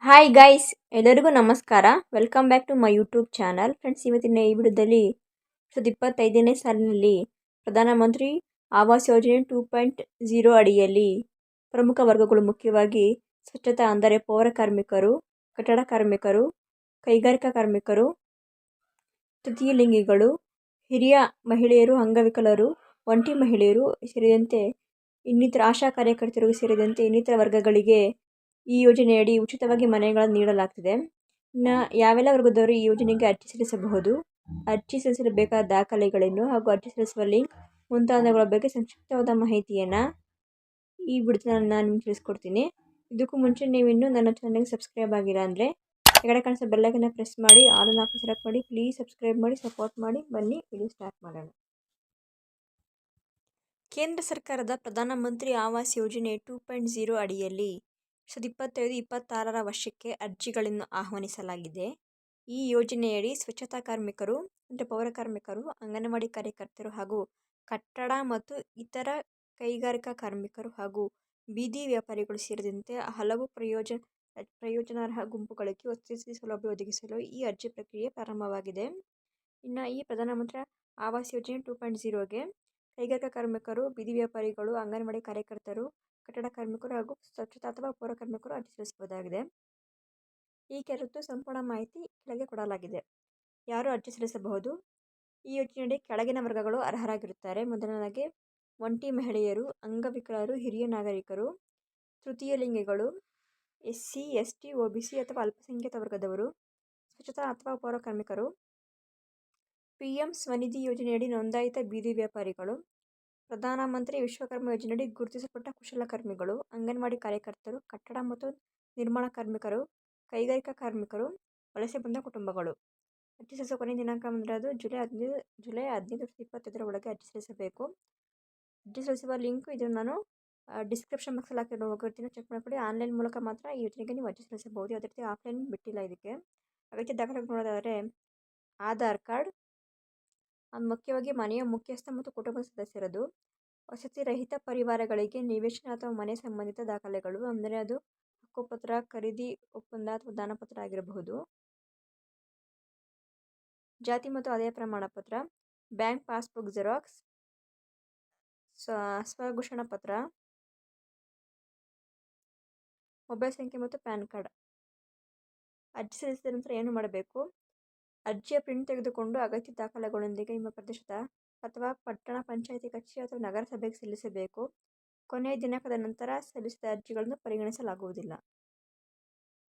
Hi guys, ಎಲ್ಲರಿಗೂ ನಮಸ್ಕಾರ. Welcome back to my YouTube channel. Friends, ಇವತ್ತಿನ ಈ ವಿಡಿಯೋದಲ್ಲಿ 2025ನೇ ಸಾಲಿನಲ್ಲಿ ಪ್ರಧಾನಮಂತ್ರಿ ಆವಾಸ್ ಯೋಜನೆ 2.0 ಅಡಿಯಲ್ಲಿ ಪ್ರಮುಖ ವರ್ಗಗಳು ಮುಖ್ಯವಾಗಿ ಸ್ವಚ್ಛತಾ ಅಂದರೆ ಪೌರ ಕಾರ್ಮಿಕರು, ಕಟ್ಟಡ ಕಾರ್ಮಿಕರು, ಕೈಗಾರಿಕಾ ಕಾರ್ಮಿಕರು, ತೃತೀಯ ಲಿಂಗಿಗಳು, ಹಿರಿಯ ಮಹಿಳೆಯರು, ಅಂಗವಿಕಲರು, ಒಂಟಿ ಮಹಿಳೆಯರು ಸೇರಿದಂತೆ ಇನ್ನಿತರ ಆಶಾ ಕಾರ್ಯಕರ್ತರು ಸೇರಿದಂತೆ ಇನ್ನಿತರ ವರ್ಗಗಳಿಗೆ ಈ ಯೋಜನೆಯಡಿ ಉಚಿತವಾಗಿ ಮನೆಗಳನ್ನು ನೀಡಲಾಗ್ತಿದೆ. ಇನ್ನು ಯಾವೆಲ್ಲ ವರ್ಗದವರು ಈ ಯೋಜನೆಗೆ ಅರ್ಜಿ ಸಲ್ಲಿಸಬಹುದು, ಅರ್ಜಿ ಸಲ್ಲಿಸಲು ಬೇಕಾದ ದಾಖಲೆಗಳೇನು ಹಾಗೂ ಅರ್ಜಿ ಸಲ್ಲಿಸುವ ಲಿಂಕ್ ಮುಂತಾದವುಗಳ ಬಗ್ಗೆ ಸಂಕ್ಷಿಪ್ತವಾದ ಮಾಹಿತಿಯನ್ನು ಈ ವಿಡಿಯೋದಲ್ಲಿ ನಾನು ನಿಮ್ಗೆ ತಿಳಿಸ್ಕೊಡ್ತೀನಿ. ಇದಕ್ಕೂ ಮುಂಚೆ ನೀವಿನ್ನೂ ನನ್ನ ಚಾನಲ್ಗೆ ಸಬ್ಸ್ಕ್ರೈಬ್ ಆಗಿಲ್ಲ ಅಂದರೆ ಕೆಳಗಡೆ ಕಾಣಿಸೋ ಬೆಲ್ಲೈಕನ್ನ ಪ್ರೆಸ್ ಮಾಡಿ, ಆಲ್ ಆಪ್ಷನ್ ಸೆಲೆಕ್ಟ್ ಮಾಡಿ. ಪ್ಲೀಸ್ ಸಬ್ಸ್ಕ್ರೈಬ್ ಮಾಡಿ, ಸಪೋರ್ಟ್ ಮಾಡಿ. ಬನ್ನಿ ವಿಡಿಯೋ ಸ್ಟಾರ್ಟ್ ಮಾಡೋಣ. ಕೇಂದ್ರ ಸರ್ಕಾರದ ಪ್ರಧಾನಮಂತ್ರಿ ಆವಾಸ್ ಯೋಜನೆ 2.0 ಅಡಿಯಲ್ಲಿ 2025-26ರ ವರ್ಷಕ್ಕೆ ಅರ್ಜಿಗಳನ್ನು ಆಹ್ವಾನಿಸಲಾಗಿದೆ. ಈ ಯೋಜನೆಯಡಿ ಸ್ವಚ್ಛತಾ ಕಾರ್ಮಿಕರು ಅಂದರೆ ಪೌರ ಕಾರ್ಮಿಕರು, ಅಂಗನವಾಡಿ ಕಾರ್ಯಕರ್ತರು ಹಾಗೂ ಕಟ್ಟಡ ಮತ್ತು ಇತರ ಕೈಗಾರಿಕಾ ಕಾರ್ಮಿಕರು ಹಾಗೂ ಬೀದಿ ವ್ಯಾಪಾರಿಗಳು ಸೇರಿದಂತೆ ಹಲವು ಪ್ರಯೋಜನಾರ್ಹ ಗುಂಪುಗಳಿಗೆ ವಸತಿ ಸೌಲಭ್ಯ ಒದಗಿಸಲು ಈ ಅರ್ಜಿ ಪ್ರಕ್ರಿಯೆ ಪ್ರಾರಂಭವಾಗಿದೆ. ಇನ್ನು ಈ ಪ್ರಧಾನಮಂತ್ರಿ ಆವಾಸ್ ಯೋಜನೆ 2.0ಗೆ ಕೈಗಾರಿಕಾ ಕಾರ್ಮಿಕರು, ಬೀದಿ ವ್ಯಾಪಾರಿಗಳು, ಅಂಗನವಾಡಿ ಕಾರ್ಯಕರ್ತರು, ಕಟ್ಟಡ ಕಾರ್ಮಿಕರು ಹಾಗೂ ಸ್ವಚ್ಛತಾ ಅಥವಾ ಪೌರ ಕಾರ್ಮಿಕರು ಅರ್ಜಿ ಸಲ್ಲಿಸಬಹುದಾಗಿದೆ. ಈ ಕುರಿತು ಸಂಪೂರ್ಣ ಮಾಹಿತಿ ಕೆಳಗೆ ಕೊಡಲಾಗಿದೆ. ಯಾರು ಅರ್ಜಿ ಸಲ್ಲಿಸಬಹುದು? ಈ ಯೋಜನೆಯಡಿ ಕೆಳಗಿನ ವರ್ಗಗಳು ಅರ್ಹರಾಗಿರುತ್ತಾರೆ. ಮೊದಲನೇದಾಗಿ ಒಂಟಿ ಮಹಿಳೆಯರು, ಅಂಗವಿಕಲರು, ಹಿರಿಯ ನಾಗರಿಕರು, ತೃತೀಯ ಲಿಂಗಿಗಳು, SC, ST, OBC ಅಥವಾ ಅಲ್ಪಸಂಖ್ಯಾತ ವರ್ಗದವರು, ಸ್ವಚ್ಛತಾ ಅಥವಾ ಪೌರ ಕಾರ್ಮಿಕರು, PM ಸ್ವನಿಧಿ ಯೋಜನೆಯಡಿ ನೋಂದಾಯಿತ ಬೀದಿ ವ್ಯಾಪಾರಿಗಳು, ಪ್ರಧಾನಮಂತ್ರಿ ವಿಶ್ವಕರ್ಮ ಯೋಜನೆಯಡಿ ಗುರುತಿಸಲ್ಪಟ್ಟ ಕುಶಲಕರ್ಮಿಗಳು, ಅಂಗನವಾಡಿ ಕಾರ್ಯಕರ್ತರು, ಕಟ್ಟಡ ಮತ್ತು ನಿರ್ಮಾಣ ಕಾರ್ಮಿಕರು, ಕೈಗಾರಿಕಾ ಕಾರ್ಮಿಕರು, ವಲಸೆ ಬಂದ ಕುಟುಂಬಗಳು. ಅರ್ಜಿ ಸಲ್ಲಿಸುವ ಕೊನೆಯ ದಿನಾಂಕ ಅಂದರೆ ಅದು ಜುಲೈ 15, 2025ರ ಒಳಗೆ ಅರ್ಜಿ ಸಲ್ಲಿಸಬೇಕು. ಅರ್ಜಿ ಸಲ್ಲಿಸುವ ಲಿಂಕ್ ಇದನ್ನು ನಾನು ಡಿಸ್ಕ್ರಿಪ್ಷನ್ ಬಾಕ್ಸಲ್ಲಿ ಹೋಗಿರ್ತೀನಿ, ಚೆಕ್ ಮಾಡಿಕೊಡಿ. ಆನ್ಲೈನ್ ಮೂಲಕ ಮಾತ್ರ ಈ ಯೋಜನೆಗೆ ನೀವು ಅರ್ಜಿ ಸಲ್ಲಿಸಬಹುದು. ಅದೇ ರೀತಿ ಆಫ್ಲೈನ್ ಬಿಟ್ಟಿಲ್ಲ. ಇದಕ್ಕೆ ಅಗತ್ಯ ದಾಖಲೆಗಳು ನೋಡೋದಾದರೆ ಆಧಾರ್ ಕಾರ್ಡ್, ಅದು ಮುಖ್ಯವಾಗಿ ಮನೆಯ ಮುಖ್ಯಸ್ಥ ಮತ್ತು ಕುಟುಂಬದ ಸದಸ್ಯರದು. ವಸತಿ ರಹಿತ ಪರಿವಾರಗಳಿಗೆ ನಿವೇಶನ ಅಥವಾ ಮನೆ ಸಂಬಂಧಿತ ದಾಖಲೆಗಳು ಅಂದರೆ ಅದು ಹಕ್ಕುಪತ್ರ, ಖರೀದಿ ಒಪ್ಪಂದ ಅಥವಾ ದಾನಪತ್ರ ಆಗಿರಬಹುದು. ಜಾತಿ ಮತ್ತು ಆದಾಯ ಪ್ರಮಾಣ ಪತ್ರ, ಬ್ಯಾಂಕ್ ಪಾಸ್ಬುಕ್ ಜೆರಾಕ್ಸ್, ಸ್ವಘೋಷಣಾ ಪತ್ರ, ಮೊಬೈಲ್ ಸಂಖ್ಯೆ ಮತ್ತು ಪ್ಯಾನ್ ಕಾರ್ಡ್. ಅರ್ಜಿ ಸಲ್ಲಿಸಿದ ನಂತರ ಏನು ಮಾಡಬೇಕು? ಅರ್ಜಿಯ ಪ್ರಿಂಟ್ ತೆಗೆದುಕೊಂಡು ಅಗತ್ಯ ದಾಖಲೆಗಳೊಂದಿಗೆ ನಿಮ್ಮ ಪ್ರದೇಶದ ಅಥವಾ ಪಟ್ಟಣ ಪಂಚಾಯಿತಿ ಕಚೇರಿ ಅಥವಾ ನಗರಸಭೆಗೆ ಸಲ್ಲಿಸಬೇಕು. ಕೊನೆಯ ದಿನಾಂಕದ ನಂತರ ಸಲ್ಲಿಸಿದ ಅರ್ಜಿಗಳನ್ನು ಪರಿಗಣಿಸಲಾಗುವುದಿಲ್ಲ.